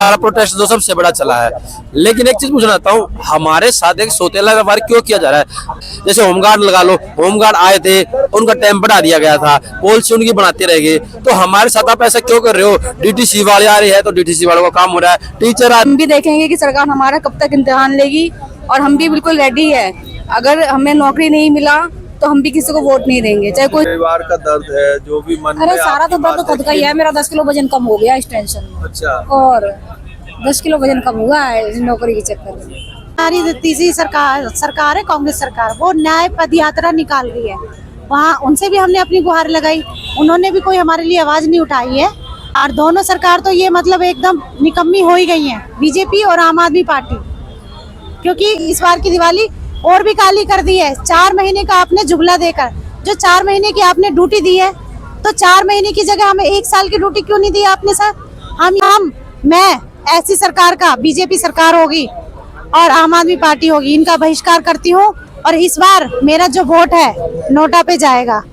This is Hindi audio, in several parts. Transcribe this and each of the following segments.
हमारा प्रोटेस्ट जो सबसे बड़ा चला है। लेकिन एक चीज पूछना चाहता हूँ, हमारे साथ एक सौतेला व्यवहार क्यों किया जा रहा है? जैसे होमगार्ड लगा लो, होमगार्ड आए थे, उनका टाइम बढ़ा दिया गया था, पॉलिसी उनकी बनाते रह गए, तो हमारे साथ आप ऐसा क्यों कर रहे हो? डीटीसी वाले आ रहे हैं तो डीटीसी वालों का काम हो रहा है, टीचर हम भी देखेंगे कि सरकार हमारा कब तक इम्तिहान लेगी, और हम भी बिल्कुल रेडी है। अगर हमें नौकरी नहीं मिला तो हम भी किसी को वोट नहीं देंगे, चाहे कोई। परिवार का दर्द है जो भी मन में। अरे सारा तो दर्द खुद का ही है। मेरा 10 किलो वजन कम हो गया इस टेंशन में। अच्छा। और 10 किलो वजन कम हुआ है इस नौकरी के चक्कर में। हमारी तीसरी सरकार है, कांग्रेस सरकार, वो न्याय पद यात्रा निकाल रही है। वहाँ उनसे भी हमने अपनी गुहार लगाई, उन्होंने भी कोई हमारे लिए आवाज नहीं उठाई है। और दोनों सरकार तो ये मतलब एकदम निकम्मी हो ही गई है, बीजेपी और आम आदमी पार्टी, क्योंकि इस बार की दिवाली और भी काली कर दी है। 4 महीने का आपने जुगला देकर, जो 4 महीने की आपने ड्यूटी दी है, तो 4 महीने की जगह हमें 1 साल की ड्यूटी क्यों नहीं दी आपने सर? मैं ऐसी सरकार का, बीजेपी सरकार होगी और आम आदमी पार्टी होगी, इनका बहिष्कार करती हूँ। और इस बार मेरा जो वोट है नोटा पे जाएगा।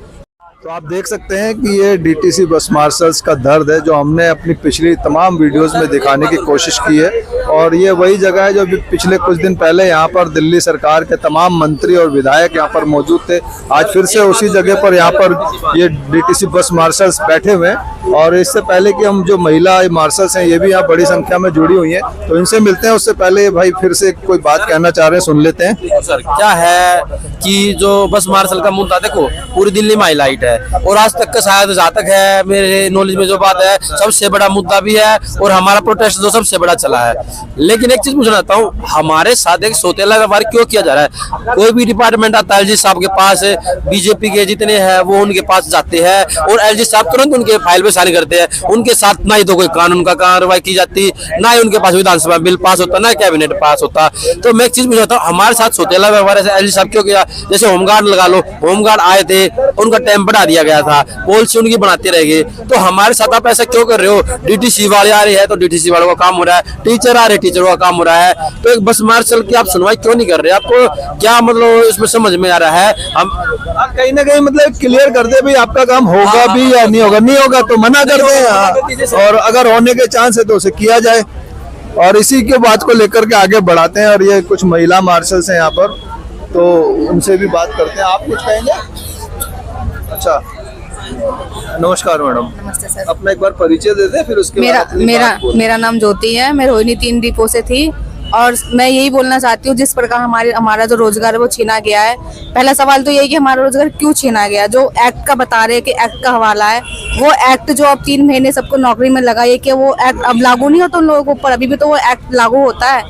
तो आप देख सकते हैं कि ये डीटीसी बस मार्शल्स का दर्द है जो हमने अपनी पिछली तमाम वीडियोस में दिखाने की कोशिश की है। और ये वही जगह है जो पिछले कुछ दिन पहले यहाँ पर दिल्ली सरकार के तमाम मंत्री और विधायक यहाँ पर मौजूद थे। आज फिर से उसी जगह पर यहाँ पर ये डीटीसी बस मार्शल्स बैठे हुए हैं। और इससे पहले कि हम जो महिला मार्शल्स हैं ये भी यहाँ बड़ी संख्या में जुड़ी हुई हैं, तो इनसे मिलते हैं। उससे पहले भाई फिर से कोई बात कहना चाह रहे हैं, सुन लेते हैं। सर क्या है कि जो बस मार्शल का मुद्दा देखो पूरी दिल्ली में हाईलाइट है, और आज तक का शायद जहाँ तक है मेरे नॉलेज में जो बात है सबसे बड़ा मुद्दा भी है, और हमारा प्रोटेस्ट जो सबसे बड़ा चला है। लेकिन एक चीज पूछना चाहता हूँ, हमारे साथ एक सौतेला व्यवहार क्यों किया जा रहा है? कोई भी डिपार्टमेंट आता है एलजी साहब के पास, बीजेपी के जितने हैं वो उनके पास जाते हैं और एलजी साहब तुरंत उनके फाइल पे साइन करते हैं। उनके साथ ना ही तो कोई कानून का कार्रवाई की जाती, ना ही उनके पास विधानसभा बिल पास होता, ना कैबिनेट पास होता। तो मैं एक चीज पूछना चाहता हूँ, हमारे साथ सौतेला व्यवहार एलजी साहब क्यों किया? जैसे होमगार्ड लगा लो, होमगार्ड आए थे, उनका टाइम बढ़ा दिया गया था, पॉलिसी उनकी बनाते रह गए, तो हमारे साथ आप ऐसा क्यों कर रहे हो? डीटीसी वाले आ रहे हैं तो डीटीसी वालों का काम हो रहा है, टीचर आ रहे टीचरों का काम हो रहा है, तो एक बस मार्शल की आप सुनवाई क्यों नहीं कर रहे? आपको क्या मतलब इसमें समझ में आ रहा है? हम कहीं ना कहीं मतलब क्लियर कर दे भाई आपका काम होगा भी या नहीं होगा। नहीं होगा तो मना कर दे, और अगर होने के चांस है तो उसे किया जाए। और इसी के बात को लेकर के आगे बढ़ाते हैं। और ये कुछ महिला मार्शल्स हैं यहाँ पर, तो उनसे भी बात करते हैं। आप कुछ कहेंगे? अच्छा, नमस्कार मैडम। नमस्ते सर। अपना एक बार परिचय दे दे, फिर उसके बाद मेरा नाम ज्योति है। मैं रोहिणी 3 डिपो से थी, और मैं यही बोलना चाहती हूँ, जिस प्रकार हमारा जो रोजगार है वो छीना गया है। पहला सवाल तो यही कि हमारा रोजगार क्यों छीना गया? जो एक्ट का बता रहे हैं कि एक्ट का हवाला है, वो एक्ट जो अब 3 महीने सबको नौकरी में लगाई, कि वो एक्ट अब लागू नहीं होता उन लोगों के ऊपर? अभी भी तो वो एक्ट लागू होता है।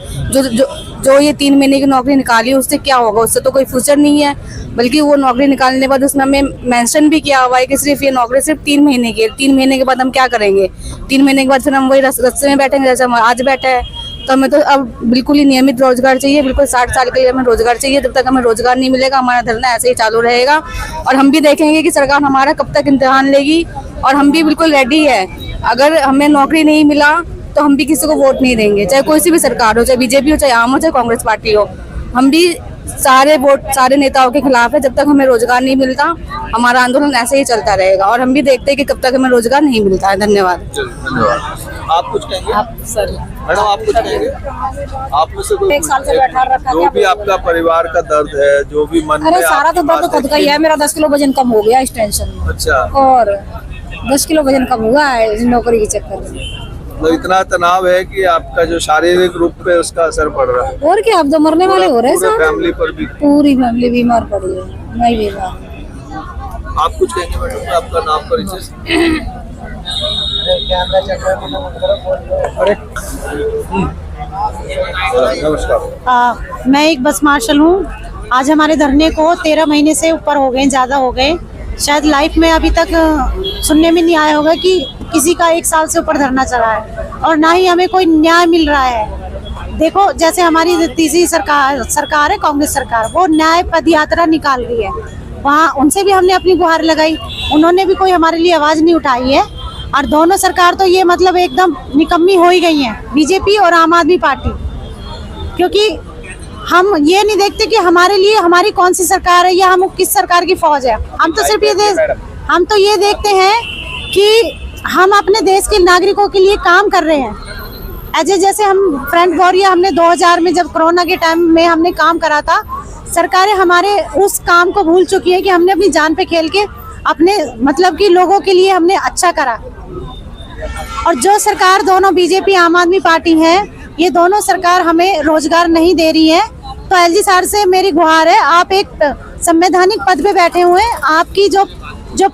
जो ये 3 महीने की नौकरी निकाली, उससे क्या होगा? उससे तो कोई फ्यूचर नहीं है, बल्कि वो नौकरी निकालने के बाद उसमें हमें मेंशन भी किया हुआ है कि सिर्फ ये नौकरी सिर्फ 3 महीने की है। 3 महीने के बाद हम क्या करेंगे? 3 महीने के बाद फिर हम वही रस्ते में बैठेंगे जैसे हम आज बैठे हैं। तो हमें तो अब बिल्कुल ही नियमित रोजगार चाहिए, बिल्कुल 60 साल के लिए हमें रोजगार चाहिए। जब तक हमें रोजगार नहीं मिलेगा हमारा धरना ऐसे ही चालू रहेगा, और हम भी देखेंगे कि सरकार हमारा कब तक इम्तिहान लेगी, और हम भी बिल्कुल रेडी है। अगर हमें नौकरी नहीं मिला तो हम भी किसी को वोट नहीं देंगे, चाहे कोई सी भी सरकार हो, चाहे बीजेपी हो, चाहे आम हो, चाहे कांग्रेस पार्टी हो। हम भी सारे नेताओं के खिलाफ है। जब तक हमें रोजगार नहीं मिलता हमारा आंदोलन ऐसे ही चलता रहेगा, और हम भी देखते हैं कि कब तक हमें रोजगार नहीं मिलता है। धन्यवाद। आप कुछ कहेंगे? आप सर मैडम आप कुछ कहेंगे? आप में से कोई 1 साल से बैठा रखा जो भी आपका परिवार का दर्द है, जो भी मन में। अरे सारा तो दर्द खुद का ही है। मेरा 10 किलो वजन कम हो गया इस टेंशन में। अच्छा। और 10 किलो वजन कम हुआ है इस नौकरी के चक्कर में। तो इतना तनाव है कि आपका जो शारीरिक रूप पे उसका असर पड़ रहा है। और क्या, अब तो मरने वाले हो रहे हैं पूरे सब। फैमिली पर भी। पूरी फैमिली बीमार पड़ी है, मैं बीमार हूँ। आप कुछ कहेंगे मैडम? आपका नाम परिचय? नमस्कार। मैं एक बस मार्शल हूँ। आज हमारे धरने को 13 महीने से ऊपर हो गए, ज़्यादा हो गए। शायद लाइफ में अभी तक सुनने में नहीं आया होगा कि किसी का 1 साल से ऊपर धरना चला है, और ना ही हमें कोई न्याय मिल रहा है। देखो, जैसे हमारी तीसरी सरकार है, कांग्रेस सरकार, वो न्याय पद यात्रा निकाल रही है। वहाँ उनसे भी हमने अपनी गुहार लगाई, उन्होंने भी कोई हमारे लिए आवाज़ नहीं उठाई है। और दोनों सरकार तो ये मतलब एकदम निकम्मी हो ही गई हैं, बीजेपी और आम आदमी पार्टी, क्योंकि हम ये नहीं देखते कि हमारे लिए हमारी कौन सी सरकार है या हम किस सरकार की फौज है। हम तो सिर्फ हम तो ये देखते हैं कि हम अपने देश के नागरिकों के लिए काम कर रहे हैं। जैसे हम फ्रंट वॉरियर हमने 2000 में जब कोरोना के टाइम में हमने काम करा था, सरकारें हमारे उस काम को भूल चुकी है कि हमने अपनी जान पे खेल के अपने मतलब कि लोगों के लिए हमने अच्छा करा। और जो सरकार दोनों बीजेपी आम आदमी पार्टी है, ये दोनों सरकार हमें रोजगार नहीं दे रही है। तो एलजी सर से मेरी गुहार है, आप एक संवैधानिक पद पे बैठे हुए हैं, आपकी जो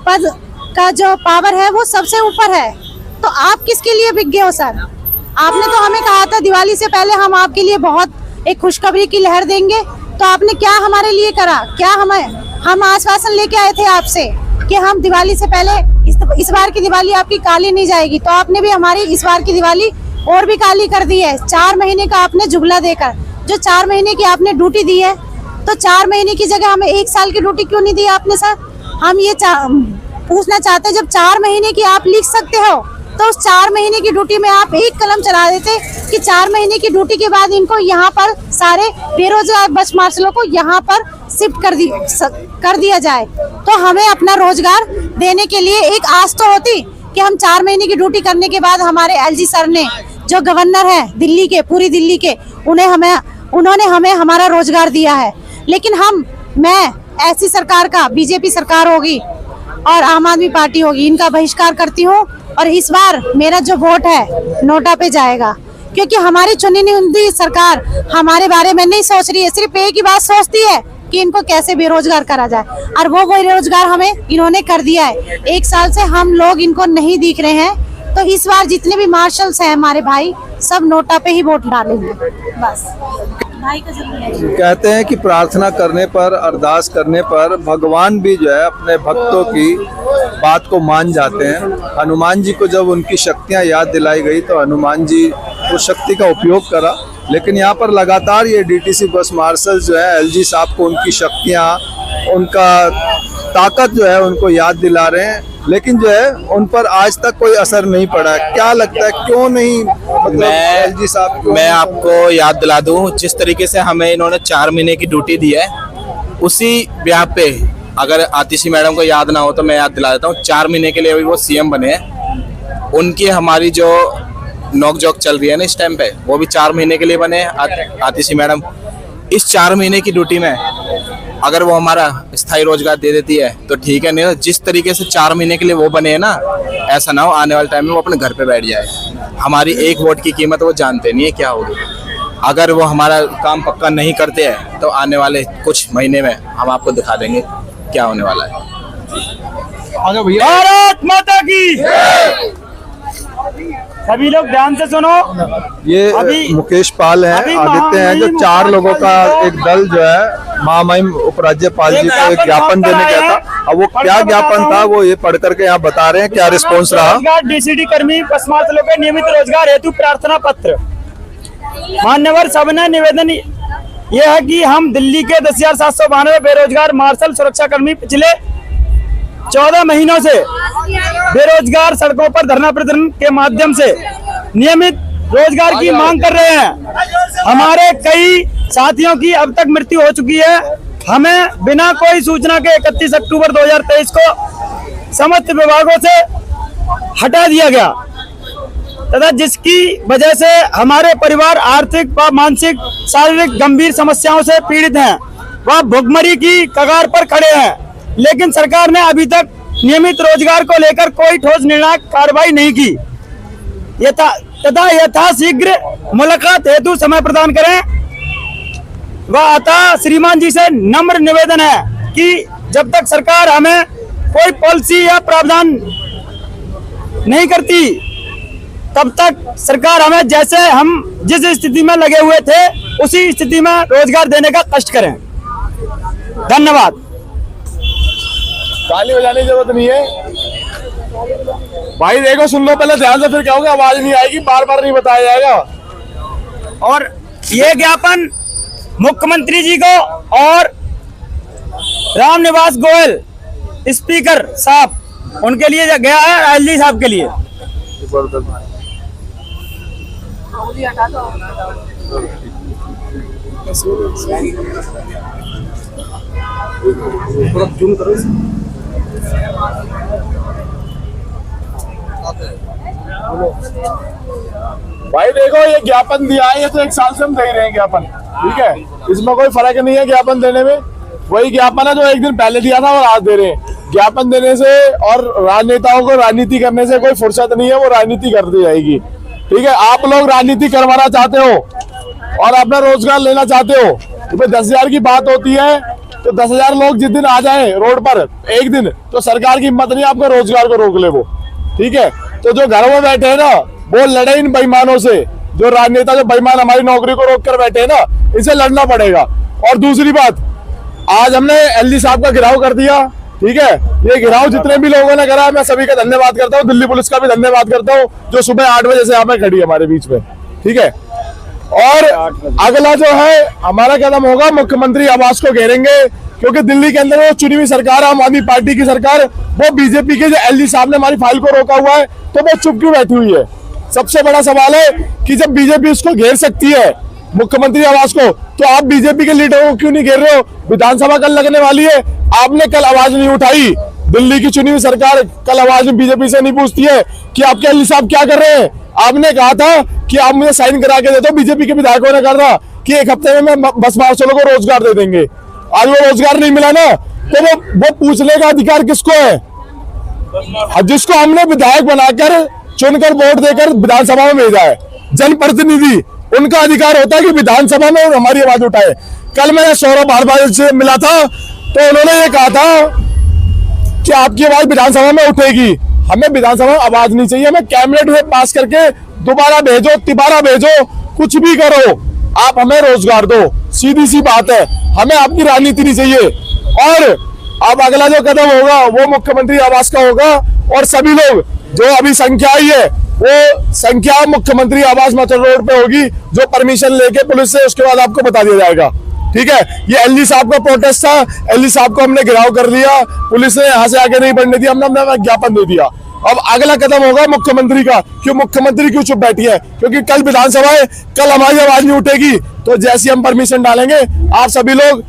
पद का जो पावर है वो सबसे ऊपर है, तो आप किसके लिए बिक गए हो सर? आपने तो हमें कहा था दिवाली से पहले हम आपके लिए बहुत एक खुशखबरी की लहर देंगे, तो आपने क्या हमारे लिए करा? क्या हम आश्वासन लेके आए थे आपसे कि हम दिवाली से पहले इस बार की दिवाली आपकी काली नहीं जाएगी, तो आपने भी हमारी इस बार की दिवाली और भी काली कर दी है। 4 महीने का आपने जुगला देकर, जो 4 महीने की आपने ड्यूटी दी है, तो 4 महीने की जगह हमें 1 साल की ड्यूटी क्यों नहीं दी आपने सर? हम ये पूछना चाहते हैं, जब 4 महीने की आप लिख सकते हो तो उस 4 महीने की ड्यूटी में आप एक कलम चला देते कि 4 महीने की ड्यूटी के बाद इनको यहाँ पर सारे बेरोजगार बस मार्शलों को यहाँ पर शिफ्ट कर दिया जाए, तो हमें अपना रोजगार देने के लिए एक आस तो होती कि हम 4 महीने की ड्यूटी करने के बाद हमारे एलजी सर ने, जो गवर्नर है दिल्ली के, पूरी दिल्ली के, उन्होंने हमें हमारा रोजगार दिया है। लेकिन मैं ऐसी सरकार का, बीजेपी सरकार होगी और आम आदमी पार्टी होगी, इनका बहिष्कार करती हूँ। और इस बार मेरा जो वोट है नोटा पे जाएगा, क्योंकि हमारी चुनी हुई सरकार हमारे बारे में नहीं सोच रही है, सिर्फ एक ही बात सोचती है कि इनको कैसे बेरोजगार करा जाए, और वो बेरोजगार हमें इन्होंने कर दिया है। 1 साल से हम लोग इनको नहीं दिख रहे हैं, तो इस बार जितने भी मार्शल्स हैं हमारे भाई, सब नोटा पे ही वोट डालेंगे बस। भाई का कहते हैं कि प्रार्थना करने पर, अरदास करने पर भगवान भी जो है अपने भक्तों की बात को मान जाते हैं। हनुमान जी को जब उनकी शक्तियां याद दिलाई गई तो हनुमान जी उस शक्ति का उपयोग करा, लेकिन यहाँ पर लगातार ये डीटीसी बस मार्शल जो है एलजी साहब को उनकी शक्तियाँ, उनका ताकत जो है उनको याद दिला रहे हैं, लेकिन जो है उन पर आज तक कोई असर नहीं पड़ा है। क्या लगता है क्यों नहीं, मतलब एलजी साहब? मैं आपको याद दिला दूं, जिस तरीके से हमें इन्होंने 4 महीने की ड्यूटी दी है, उसी ब्याह पे अगर आतिशी मैडम को याद ना हो तो मैं याद दिला देता हूँ, 4 महीने के लिए अभी वो सीएम बने हैं। उनकी हमारी जो नोकझोंक चल रही है ना इस टाइम पे, वो भी 4 महीने के लिए बने आतिशी मैडम। इस 4 महीने की ड्यूटी में अगर वो हमारा स्थायी रोजगार दे देती है तो ठीक है, नहीं तो जिस तरीके से 4 महीने के लिए वो बने हैं ना, ऐसा ना हो आने वाले टाइम में वो अपने घर पे बैठ जाए। हमारी एक वोट की कीमत वो जानते नहीं है क्या होगी। अगर वो हमारा काम पक्का नहीं करते हैं तो आने वाले कुछ महीने में हम आपको दिखा देंगे क्या होने वाला है। भारत माता की, सभी लोग ध्यान से सुनो। ये मुकेश पाल हैं, आदित्य हैं, जो 4 लोगों का एक दल जो है महामहिम उपराज्यपाल जी को एक ज्ञापन देने गया था। अब वो क्या ज्ञापन था वो ये पढ़ करके यहाँ बता रहे हैं क्या रिस्पॉन्स रहा। डीसीडी कर्मी बस मार्शलों के नियमित रोजगार हेतु प्रार्थना पत्र। मान्यवर सबने निवेदन ये है कि हम दिल्ली के 10,792 बेरोजगार मार्शल सुरक्षा कर्मी पिछले 14 महीनों से बेरोजगार सड़कों पर धरना प्रदर्शन के माध्यम से नियमित रोजगार की मांग कर रहे हैं। हमारे कई साथियों की अब तक मृत्यु हो चुकी है। हमें बिना कोई सूचना के 31 अक्टूबर 2023 को समस्त विभागों से हटा दिया गया तथा जिसकी वजह से हमारे परिवार आर्थिक व मानसिक शारीरिक गंभीर समस्याओं से पीड़ित हैं, वह भुखमरी की कगार पर खड़े हैं। लेकिन सरकार ने अभी तक नियमित रोजगार को लेकर कोई ठोस निर्णायक कार्रवाई नहीं की तथा यथाशीघ्र मुलाकात हेतु समय प्रदान करें। वह अतः श्रीमान जी से नम्र निवेदन है कि जब तक सरकार हमें कोई पॉलिसी या प्रावधान नहीं करती तब तक सरकार हमें जैसे हम जिस स्थिति में लगे हुए थे उसी स्थिति में रोजगार देने का कष्ट करें। धन्यवाद। गाली बजाने की जरूरत नहीं है भाई, देखो सुन लो पहले ध्यान से, फिर क्या होगा आवाज नहीं आएगी, बार बार नहीं बताया जाएगा। और ये ज्ञापन मुख्यमंत्री जी को और रामनिवास गोयल स्पीकर साहब उनके लिए गया है, एलजी साहब के लिए। जूम करो। भाई देखो ये ज्ञापन दिया है, ये तो 1 साल से हम दे रहे हैं ज्ञापन, ठीक है, इसमें कोई फर्क नहीं है ज्ञापन देने में। वही ज्ञापन है जो 1 दिन पहले दिया था और आज दे रहे हैं। ज्ञापन देने से और राजनेताओं को राजनीति करने से कोई फुर्सत नहीं है, वो राजनीति कर दी जाएगी, ठीक है। आप लोग राजनीति करवाना चाहते हो और अपना रोजगार लेना चाहते हो, तो 10,000 की बात होती है तो 10,000 लोग जिस दिन आ जाए रोड पर एक दिन, तो सरकार की हिम्मत नहीं आपका रोजगार को रोक ले वो, ठीक है। तो जो घर में बैठे हैं ना, वो लड़े इन बेईमानों से, जो राजनेता जो बेईमान हमारी नौकरी को रोक कर बैठे हैं ना, इनसे लड़ना पड़ेगा। और दूसरी बात, आज हमने एलजी साहब का घेराव कर दिया, ठीक है। ये घेराव जितने भी लोगों ने करा, मैं सभी का धन्यवाद करता हूँ, दिल्ली पुलिस का भी धन्यवाद करता हूँ जो सुबह 8 बजे से यहाँ पे खड़ी है हमारे बीच में, ठीक है। और अगला जो है हमारा कदम होगा, मुख्यमंत्री आवास को घेरेंगे, क्योंकि दिल्ली के अंदर वो चुनी हुई सरकार, आम आदमी पार्टी की सरकार, वो बीजेपी के जो एलजी साहब ने हमारी फाइल को रोका हुआ है, तो वो चुप क्यों बैठी हुई है। सबसे बड़ा सवाल है कि जब बीजेपी उसको घेर सकती है मुख्यमंत्री आवास को, तो आप बीजेपी के लीडरों को क्यों नहीं घेर रहे हो। विधानसभा कल लगने वाली है, आपने कल आवाज नहीं उठाई। दिल्ली की चुनी हुई सरकार कल आवाज बीजेपी से नहीं पूछती है कि आपके एलजी साहब क्या कर रहे हैं। आपने कहा था कि आप मुझे साइन करा के दे दो, बीजेपी के विधायकों ने कहा कि 1 हफ्ते में बस मार्शलों को रोजगार दे देंगे। आज वो रोजगार नहीं मिला ना, तो वो पूछने का अधिकार किसको है। जिसको हमने विधायक बनाकर चुनकर वोट देकर विधानसभा में भेजा है, जनप्रतिनिधि, उनका अधिकार होता है कि विधानसभा में हमारी आवाज उठाए। कल मैंने सौरभ भारद्वाज से मिला था, तो उन्होंने ये कहा था कि आपकी आवाज विधानसभा में उठेगी। हमें विधानसभा में आवाज नहीं चाहिए, हमें कैबिनेट में पास करके दोबारा भेजो, तिबारा भेजो, कुछ भी करो, आप हमें रोजगार दो, सीधी सी बात है। हमें आपकी राजनीति नहीं चाहिए। और अब अगला जो कदम होगा वो मुख्यमंत्री आवास का होगा, और सभी लोग जो अभी संख्या आई है वो संख्या मुख्यमंत्री आवास मथुरा रोड पे होगी, जो परमिशन लेके पुलिस से, उसके बाद आपको बता दिया जाएगा, ठीक है। ये एलजी साहब का प्रोटेस्ट था, एलजी साहब को हमने घेराव कर लिया, पुलिस ने यहाँ से आगे नहीं बढ़ने दिया, हमने ज्ञापन दे दिया। अब अगला कदम होगा मुख्यमंत्री का, कि मुख्यमंत्री क्यों चुप बैठी है, क्योंकि कल विधानसभा है, कल हमारी आवाज नहीं उठेगी, तो जैसे हम परमिशन डालेंगे, आप सभी लोग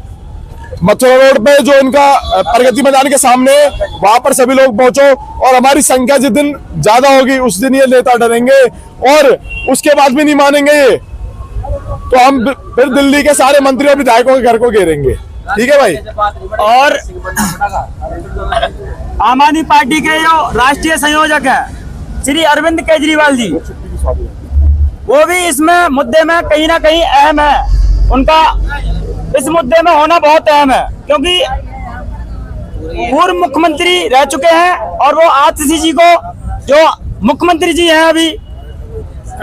मथुरा रोड पे जो इनका प्रगति मैदान के सामने, वहां पर सभी लोग पहुंचो, और हमारी संख्या जिस दिन ज्यादा होगी उस दिन ये नेता डरेंगे, और उसके बाद भी नहीं मानेंगे ये, तो हम फिर दिल्ली के सारे मंत्री और विधायकों के घर को घेरेंगे, ठीक है भाई। और आम आदमी पार्टी के जो राष्ट्रीय संयोजक है श्री अरविंद केजरीवाल जी, वो भी इसमें मुद्दे में कहीं ना कहीं अहम है। उनका इस मुद्दे में होना बहुत अहम है, क्योंकि पूर्व मुख्यमंत्री रह चुके हैं, और वो आतिशी जी को, जो मुख्यमंत्री जी हैं अभी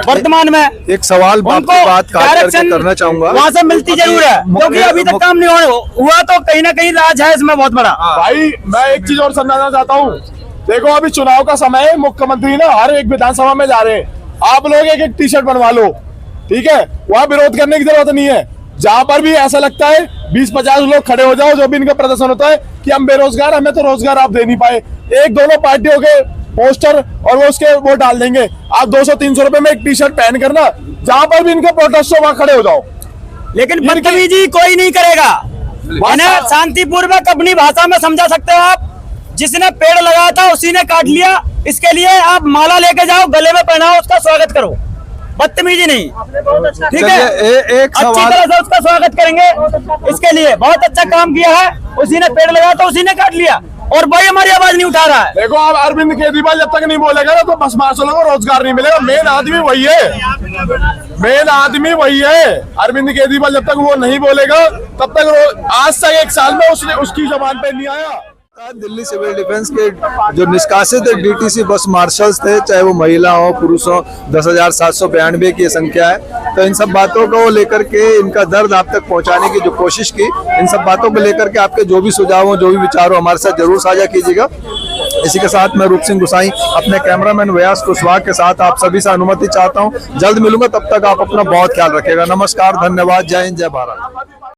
वर्तमान में, एक सवाल बात करके करना चाहूंगा, वहाँ से मिलती जरूर है, क्योंकि अभी तक काम नहीं हुआ, तो कहीं ना कहीं राज है इसमें बहुत बड़ा। भाई मैं एक चीज और समझाना चाहता हूँ, देखो अभी चुनाव का समय है, मुख्यमंत्री ना हर एक विधानसभा में जा रहे हैं, आप लोग एक एक टी-शर्ट बनवा लो, ठीक है, वहाँ विरोध करने की जरूरत नहीं है। जहां पर भी ऐसा लगता है 20-50 लोग खड़े हो जाओ, जो भी इनका प्रदर्शन होता है कि हम बेरोजगार, हमें तो रोजगार आप दे नहीं पाए, एक दोनों पार्टियों के पोस्टर और वो उसके वो डाल देंगे, आप 200-300 रुपए में एक टी-शर्ट पहन करना, जहां पर भी इनका प्रोटेस्ट हो वहां खड़े हो जाओ। लेकिन बदतमीजी कोई नहीं करेगा, शांतिपूर्वक अपनी भाषा में समझा सकते हो आप। जिसने पेड़ लगाया था उसी ने काट लिया, इसके लिए आप माला लेके जाओ, गले में पहनाओ, उसका स्वागत करो, बदतमीजी नहीं, ठीक है। अच्छी तरह से उसका स्वागत करेंगे, इसके लिए बहुत अच्छा काम किया है। उसी ने पेड़ लगाया तो उसी ने काट लिया, और वही हमारी आवाज नहीं उठा रहा है। देखो आप अरविंद केजरीवाल जब तक नहीं बोलेगा ना, तो बस मार्शलों को रोजगार नहीं मिलेगा। मेन आदमी वही है, मेन आदमी वही है। अरविंद केजरीवाल जब तक वो नहीं बोलेगा, तब तक आज तक 1 साल में उसकी जबान पे नहीं आया। दिल्ली सिविल डिफेंस के जो निष्कासित डीटीसी बस मार्शल्स थे, चाहे वो महिला हो पुरुष हो, 10,792 की संख्या है, तो इन सब बातों को लेकर के, इनका दर्द आप तक पहुंचाने की जो कोशिश की, इन सब बातों को लेकर के आपके जो भी सुझाव हो, जो भी विचार हो, हमारे साथ जरूर साझा कीजिएगा। इसी के साथ मैं रूप सिंह गुसाई अपने कैमरामैन व्यास कुशवाहा के साथ आप सभी से अनुमति चाहता हूँ। जल्द मिलूंगा, तब तक आप अपना बहुत ख्याल रखिएगा। नमस्कार, धन्यवाद, जय हिंद, जय भारत।